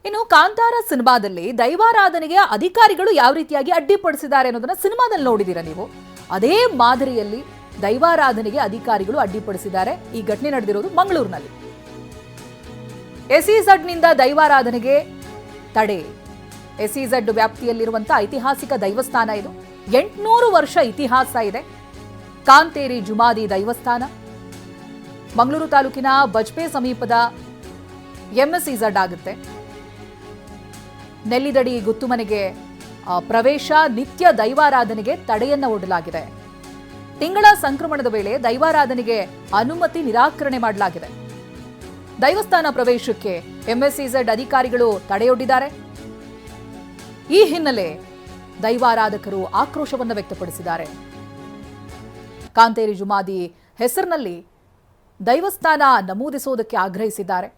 ಇನ್ನು ಕಾಂತಾರ ಸಿನಿಮಾದಲ್ಲಿ ದೈವಾರಾಧನೆಗೆ ಅಧಿಕಾರಿಗಳು ಯಾವ ರೀತಿಯಾಗಿ ಅಡ್ಡಿಪಡಿಸಿದ್ದಾರೆ ಅನ್ನೋದನ್ನ ಸಿನಿಮಾದಲ್ಲಿ ನೋಡಿದೀರಾ ನೀವು. ಅದೇ ಮಾದರಿಯಲ್ಲಿ ದೈವಾರಾಧನೆಗೆ ಅಧಿಕಾರಿಗಳು ಅಡ್ಡಿಪಡಿಸಿದ್ದಾರೆ. ಈ ಘಟನೆ ನಡೆದಿರೋದು ಮಂಗಳೂರಿನಲ್ಲಿ. SEZ ನಿಂದ ದೈವಾರಾಧನೆಗೆ ತಡೆ. SEZ ವ್ಯಾಪ್ತಿಯಲ್ಲಿರುವಂತಹ ಐತಿಹಾಸಿಕ ದೈವಸ್ಥಾನ ಇದು. 800 ವರ್ಷ ಇತಿಹಾಸ ಇದೆ. ಕಾಂತೇರಿ ಜುಮಾದಿ ದೈವಸ್ಥಾನ ಮಂಗಳೂರು ತಾಲೂಕಿನ ಬಜ್ಪೆ ಸಮೀಪದ MSEZ ಆಗುತ್ತೆ. ನೆಲ್ಲಿದಡಿ ಗುತ್ತುಮನೆಗೆ ಪ್ರವೇಶ, ನಿತ್ಯ ದೈವಾರಾಧನೆಗೆ ತಡೆಯನ್ನ ಒಡ್ಡಲಾಗಿದೆ. ತಿಂಗಳ ಸಂಕ್ರಮಣದ ವೇಳೆ ದೈವಾರಾಧನೆಗೆ ಅನುಮತಿ ನಿರಾಕರಣೆ ಮಾಡಲಾಗಿದೆ. ದೈವಸ್ಥಾನ ಪ್ರವೇಶಕ್ಕೆ MSEZ ಅಧಿಕಾರಿಗಳು ತಡೆಯೊಡ್ಡಿದ್ದಾರೆ. ಈ ಹಿನ್ನೆಲೆ ದೈವಾರಾಧಕರು ಆಕ್ರೋಶವನ್ನು ವ್ಯಕ್ತಪಡಿಸಿದ್ದಾರೆ. ಕಾಂತೇರಿ ಜುಮಾದಿ ಹೆಸರಿನಲ್ಲಿ ದೈವಸ್ಥಾನ ನಮೂದಿಸುವುದಕ್ಕೆ ಆಗ್ರಹಿಸಿದ್ದಾರೆ.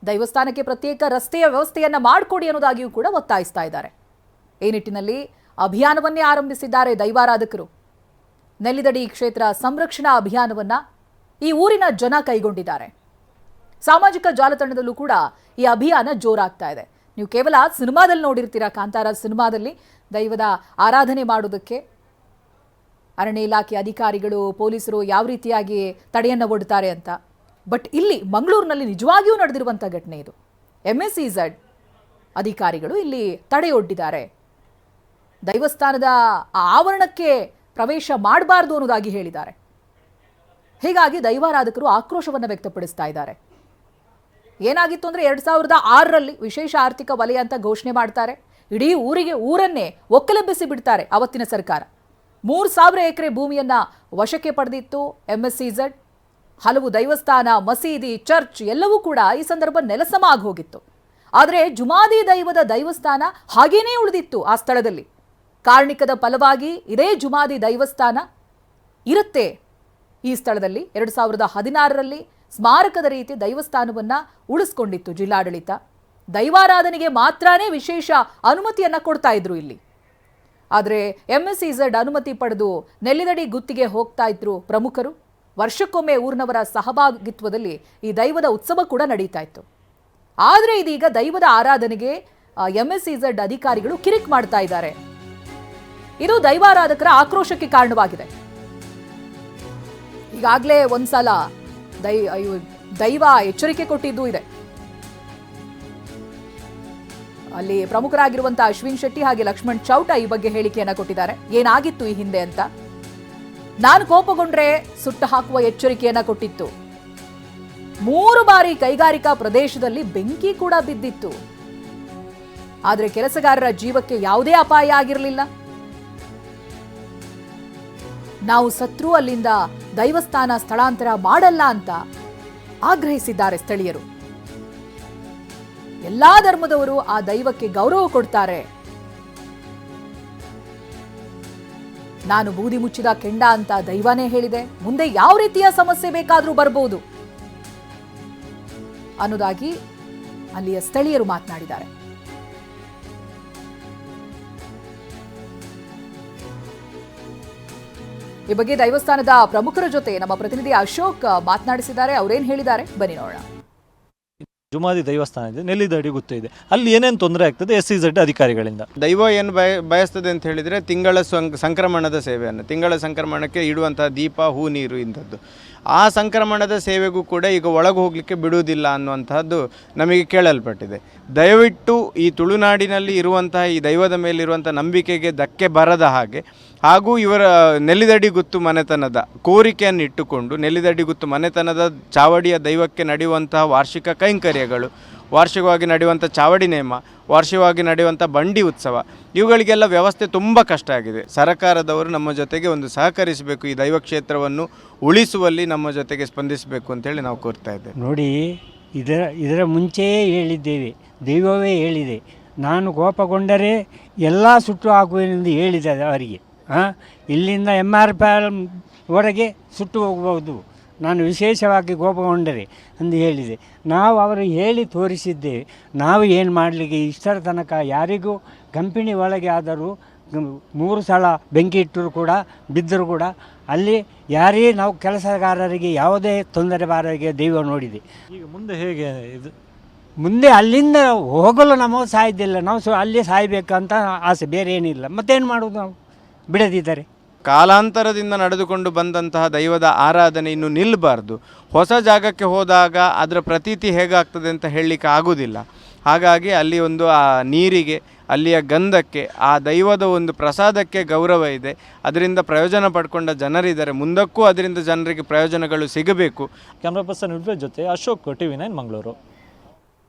ದೈವಸ್ಥಾನಕ್ಕೆ ಪ್ರತ್ಯೇಕ ರಸ್ತೆಯ ವ್ಯವಸ್ಥೆಯನ್ನ ಮಾಡಿಕೊಡಿ ಅನ್ನೋದಾಗಿಯೂ ಕೂಡ ಒತ್ತಾಯಿಸ್ತಾ ಇದ್ದಾರೆ. ಈ ನಿಟ್ಟಿನಲ್ಲಿ ಅಭಿಯಾನವನ್ನೇ ಆರಂಭಿಸಿದ್ದಾರೆ ದೈವಾರಾಧಕರು. ನೆಲ್ಲಿದಡಿ ಕ್ಷೇತ್ರ ಸಂರಕ್ಷಣಾ ಅಭಿಯಾನವನ್ನ ಈ ಊರಿನ ಜನ ಕೈಗೊಂಡಿದ್ದಾರೆ. ಸಾಮಾಜಿಕ ಜಾಲತಾಣದಲ್ಲೂ ಕೂಡ ಈ ಅಭಿಯಾನ ಜೋರಾಗ್ತಾ ಇದೆ. ನೀವು ಕೇವಲ ಸಿನಿಮಾದಲ್ಲಿ ನೋಡಿರ್ತೀರಾ, ಕಾಂತಾರ ಸಿನಿಮಾದಲ್ಲಿ ದೈವದ ಆರಾಧನೆ ಮಾಡೋದಕ್ಕೆ ಅರಣ್ಯ ಇಲಾಖೆ ಅಧಿಕಾರಿಗಳು, ಪೊಲೀಸರು ಯಾವ ರೀತಿಯಾಗಿ ತಡೆಯನ್ನು ಒಡ್ತಾರೆ ಅಂತ. ಬಟ್ ಇಲ್ಲಿ ಮಂಗಳೂರಿನಲ್ಲಿ ನಿಜವಾಗಿಯೂ ನಡೆದಿರುವಂಥ ಘಟನೆ ಇದು. MSEZ ಅಧಿಕಾರಿಗಳು ಇಲ್ಲಿ ತಡೆಯೊಡ್ಡಿದ್ದಾರೆ. ದೈವಸ್ಥಾನದ ಆವರಣಕ್ಕೆ ಪ್ರವೇಶ ಮಾಡಬಾರ್ದು ಅನ್ನೋದಾಗಿ ಹೇಳಿದ್ದಾರೆ. ಹೀಗಾಗಿ ದೈವಾರಾಧಕರು ಆಕ್ರೋಶವನ್ನು ವ್ಯಕ್ತಪಡಿಸ್ತಾ ಇದ್ದಾರೆ. ಏನಾಗಿತ್ತು ಅಂದರೆ 2006ರಲ್ಲಿ ವಿಶೇಷ ಆರ್ಥಿಕ ವಲಯ ಅಂತ ಘೋಷಣೆ ಮಾಡ್ತಾರೆ. ಇಡೀ ಊರನ್ನೇ ಒಕ್ಕಲೆಬ್ಬಿಸಿ ಬಿಡ್ತಾರೆ ಅವತ್ತಿನ ಸರ್ಕಾರ. 3000 ಎಕರೆ ಭೂಮಿಯನ್ನ ವಶಕ್ಕೆ ಪಡೆದಿತ್ತು MSEZ. ಹಲವು ದೇವಸ್ಥಾನ, ಮಸೀದಿ, ಚರ್ಚ್ ಎಲ್ಲವೂ ಕೂಡ ಈ ಸಂದರ್ಭ ನೆಲಸಮ ಆಗಿ ಹೋಗಿತ್ತು. ಆದರೆ ಜುಮಾದಿ ದೈವದ ದೈವಸ್ಥಾನ ಹಾಗೇನೇ ಉಳಿದಿತ್ತು ಆ ಸ್ಥಳದಲ್ಲಿ. ಕಾರಣಿಕದ ಫಲವಾಗಿ ಇದೇ ಜುಮಾದಿ ದೈವಸ್ಥಾನ ಇರುತ್ತೆ ಈ ಸ್ಥಳದಲ್ಲಿ. 2016ರಲ್ಲಿ ಸ್ಮಾರಕದ ರೀತಿ ದೈವಸ್ಥಾನವನ್ನ ಉಳಿಸ್ಕೊಂಡಿತ್ತು ಜಿಲ್ಲಾಡಳಿತ. ದೈವಾರಾಧನೆಗೆ ಮಾತ್ರನೇ ವಿಶೇಷ ಅನುಮತಿಯನ್ನ ಕೊಡ್ತಾ ಇದ್ರು ಇಲ್ಲಿ. ಆದರೆ MSEZ ಅನುಮತಿ ಪಡೆದು ನೆಲ್ಲಿದಡಿ ಗುತ್ತಿಗೆ ಹೋಗ್ತಾ ಇದ್ರು ಪ್ರಮುಖರು. ವರ್ಷಕ್ಕೊಮ್ಮೆ ಊರಿನವರ ಸಹಭಾಗಿತ್ವದಲ್ಲಿ ಈ ದೈವದ ಉತ್ಸವ ಕೂಡ ನಡೀತಾ ಇತ್ತು. ಆದರೆ ಇದೀಗ ದೈವದ ಆರಾಧನೆಗೆ MSEZ ಅಧಿಕಾರಿಗಳು ಕಿರಿಕ್ ಮಾಡ್ತಾ ಇದ್ದಾರೆ. ಇದು ದೈವಾರಾಧಕರ ಆಕ್ರೋಶಕ್ಕೆ ಕಾರಣವಾಗಿದೆ. ಈಗಾಗಲೇ ಒಂದ್ಸಲ ದೈವ ಎಚ್ಚರಿಕೆ ಕೊಟ್ಟಿದ್ದೂ ಇದೆ. ಅಲ್ಲಿ ಪ್ರಮುಖರಾಗಿರುವಂತಹ ಅಶ್ವಿನ್ ಶೆಟ್ಟಿ ಹಾಗೆ ಲಕ್ಷ್ಮಣ್ ಚೌಟ ಈ ಬಗ್ಗೆ ಹೇಳಿಕೆಯನ್ನ ಕೊಟ್ಟಿದ್ದಾರೆ. ಏನಾಗಿತ್ತು ಈ ಹಿಂದೆ ಅಂತ. ನಾನು ಕೋಪಗೊಂಡ್ರೆ ಸುಟ್ಟು ಹಾಕುವ ಎಚ್ಚರಿಕೆಯನ್ನ ಕೊಟ್ಟಿತ್ತು. 3 ಬಾರಿ ಕೈಗಾರಿಕಾ ಪ್ರದೇಶದಲ್ಲಿ ಬೆಂಕಿ ಕೂಡ ಬಿದ್ದಿತ್ತು. ಆದರೆ ಕೆಲಸಗಾರರ ಜೀವಕ್ಕೆ ಯಾವುದೇ ಅಪಾಯ ಆಗಿರಲಿಲ್ಲ. ನಾವು ಸತ್ರು ಅಲ್ಲಿಂದ ದೈವಸ್ಥಾನ ಸ್ಥಳಾಂತರ ಮಾಡಲ್ಲ ಅಂತ ಆಗ್ರಹಿಸಿದ್ದಾರೆ ಸ್ಥಳೀಯರು. ಎಲ್ಲಾ ಧರ್ಮದವರು ಆ ದೈವಕ್ಕೆ ಗೌರವ ಕೊಡ್ತಾರೆ. ನಾನು ಬೂದಿ ಮುಚ್ಚಿದ ಕೆಂಡ ಅಂತ ದೈವನೇ ಹೇಳಿದೆ. ಮುಂದೆ ಯಾವ ರೀತಿಯ ಸಮಸ್ಯೆ ಬೇಕಾದರೂ ಬರಬಹುದು ಅನ್ನೋದಾಗಿ ಅಲ್ಲಿಯ ಸ್ಥಳೀಯರು ಮಾತನಾಡಿದ್ದಾರೆ. ಈ ಬಗ್ಗೆ ದೈವಸ್ಥಾನದ ಪ್ರಮುಖರ ಜೊತೆ ನಮ್ಮ ಪ್ರತಿನಿಧಿ ಅಶೋಕ್ ಮಾತನಾಡಿಸಿದ್ದಾರೆ. ಅವರೇನು ಹೇಳಿದ್ದಾರೆ ಬನ್ನಿ ನೋಡೋಣ. ಜುಮಾದಿ ದೇವಸ್ಥಾನ ಇದೆ, ನೆಲ್ಲಿದಡಿ ಗುತ್ತು ಇದೆ. ಅಲ್ಲಿ ಏನೇನು ತೊಂದರೆ ಆಗ್ತದೆ SEZ ಅಧಿಕಾರಿಗಳಿಂದ? ದೈವ ಏನು ಬಯಸ್ತದೆ ಅಂತ ಹೇಳಿದರೆ ತಿಂಗಳ ಸಂಕ್ರಮಣದ ಸೇವೆಯನ್ನು, ತಿಂಗಳ ಸಂಕ್ರಮಣಕ್ಕೆ ಇಡುವಂತಹ ದೀಪ, ಹೂ, ನೀರು ಇಂಥದ್ದು. ಆ ಸಂಕ್ರಮಣದ ಸೇವೆಗೂ ಕೂಡ ಈಗ ಒಳಗೆ ಹೋಗಲಿಕ್ಕೆ ಬಿಡುವುದಿಲ್ಲ ಅನ್ನುವಂತಹದ್ದು ನಮಗೆ ಕೇಳಲ್ಪಟ್ಟಿದೆ. ದಯವಿಟ್ಟು ಈ ತುಳುನಾಡಿನಲ್ಲಿ ಇರುವಂತಹ ಈ ದೈವದ ಮೇಲಿರುವಂಥ ನಂಬಿಕೆಗೆ ಧಕ್ಕೆ ಬರದ ಹಾಗೆ, ಹಾಗೂ ಇವರ ನೆಲ್ಲಿದಡಿ ಗುತ್ತು ಮನೆತನದ ಕೋರಿಕೆಯನ್ನು ಇಟ್ಟುಕೊಂಡು ನೆಲ್ಲಿದಡಿ ಗುತ್ತು ಮನೆತನದ ಚಾವಡಿಯ ದೈವಕ್ಕೆ ನಡೆಯುವಂತಹ ವಾರ್ಷಿಕ ಕೈಂಕರ್ಯಗಳು, ವಾರ್ಷಿಕವಾಗಿ ನಡೆಯುವಂಥ ಚಾವಡಿ ನೇಮ, ವಾರ್ಷಿಕವಾಗಿ ನಡೆಯುವಂಥ ಬಂಡಿ ಉತ್ಸವ, ಇವುಗಳಿಗೆಲ್ಲ ವ್ಯವಸ್ಥೆ ತುಂಬ ಕಷ್ಟ ಆಗಿದೆ. ಸರ್ಕಾರದವರು ನಮ್ಮ ಜೊತೆಗೆ ಒಂದು ಸಹಕರಿಸಬೇಕು, ಈ ದೈವ ಕ್ಷೇತ್ರವನ್ನು ಉಳಿಸುವಲ್ಲಿ ನಮ್ಮ ಜೊತೆಗೆ ಸ್ಪಂದಿಸಬೇಕು ಅಂತೇಳಿ ನಾವು ಕೋರ್ತಾ ಇದ್ದೇವೆ. ನೋಡಿ, ಇದರ ಮುಂಚೆಯೇ ಹೇಳಿದ್ದೇವೆ, ದೈವವೇ ಹೇಳಿದೆ, ನಾನು ಕೋಪಗೊಂಡರೆ ಎಲ್ಲ ಸುಟ್ಟು ಹಾಕುವೆನೆಂದು ಹೇಳಿದೆ ಅವರಿಗೆ. ಇಲ್ಲಿಂದ MRPL ವರೆಗೆ ಸುಟ್ಟು ಹೋಗಬಹುದು ನಾನು ವಿಶೇಷವಾಗಿ ಕೋಪಗೊಂಡರೆ ಎಂದು ಹೇಳಿದೆ. ನಾವು ಅವರು ಹೇಳಿ ತೋರಿಸಿದ್ದೇವೆ. ನಾವು ಏನು ಮಾಡಲಿಕ್ಕೆ ಇಷ್ಟರ ತನಕ ಯಾರಿಗೂ ಕಂಪನಿ ಒಳಗೆ ಆದರೂ 3 ಸಲ ಬೆಂಕಿ ಇಟ್ಟರು ಕೂಡ ಬಿದ್ದರೂ ಕೂಡ ಅಲ್ಲಿ ಯಾರೇ ನಾವು ಕೆಲಸಗಾರರಿಗೆ ಯಾವುದೇ ತೊಂದರೆ ಬಾರಗೆ ದೈವ ನೋಡಿದೆ. ಈಗ ಮುಂದೆ ಹೇಗೆ ಇದು ಮುಂದೆ ಅಲ್ಲಿಂದ ಹೋಗಲು ನಮಗೆ ಸಾಧ್ಯ ಇಲ್ಲ. ನಾವು ಅಲ್ಲೇ ಸಾಯ್ಬೇಕಂತ ಆಸೆ, ಬೇರೆ ಏನಿಲ್ಲ. ಮತ್ತೇನು ಮಾಡೋದು ನಾವು ಬಿಡದಿದ್ದರೆ? ಕಾಲಾಂತರದಿಂದ ನಡೆದುಕೊಂಡು ಬಂದಂತಹ ದೈವದ ಆರಾಧನೆ ಇನ್ನು ನಿಲ್ಲಬಾರ್ದು. ಹೊಸ ಜಾಗಕ್ಕೆ ಹೋದಾಗ ಅದರ ಪ್ರತೀತಿ ಹೇಗಾಗ್ತದೆ ಅಂತ ಹೇಳಲಿಕ್ಕೆ ಆಗೋದಿಲ್ಲ. ಹಾಗಾಗಿ ಅಲ್ಲಿ ಒಂದು ಆ ನೀರಿಗೆ, ಅಲ್ಲಿಯ ಗಂಧಕ್ಕೆ, ಆ ದೈವದ ಒಂದು ಪ್ರಸಾದಕ್ಕೆ ಗೌರವ ಇದೆ. ಅದರಿಂದ ಪ್ರಯೋಜನ ಪಡ್ಕೊಂಡ ಜನರಿದ್ದಾರೆ. ಮುಂದಕ್ಕೂ ಅದರಿಂದ ಜನರಿಗೆ ಪ್ರಯೋಜನಗಳು ಸಿಗಬೇಕು. ಕ್ಯಾಮ್ರಾ ಪರ್ಸನ್ ಜೊತೆ ಅಶೋಕ್, TV9 ಮಂಗಳೂರು.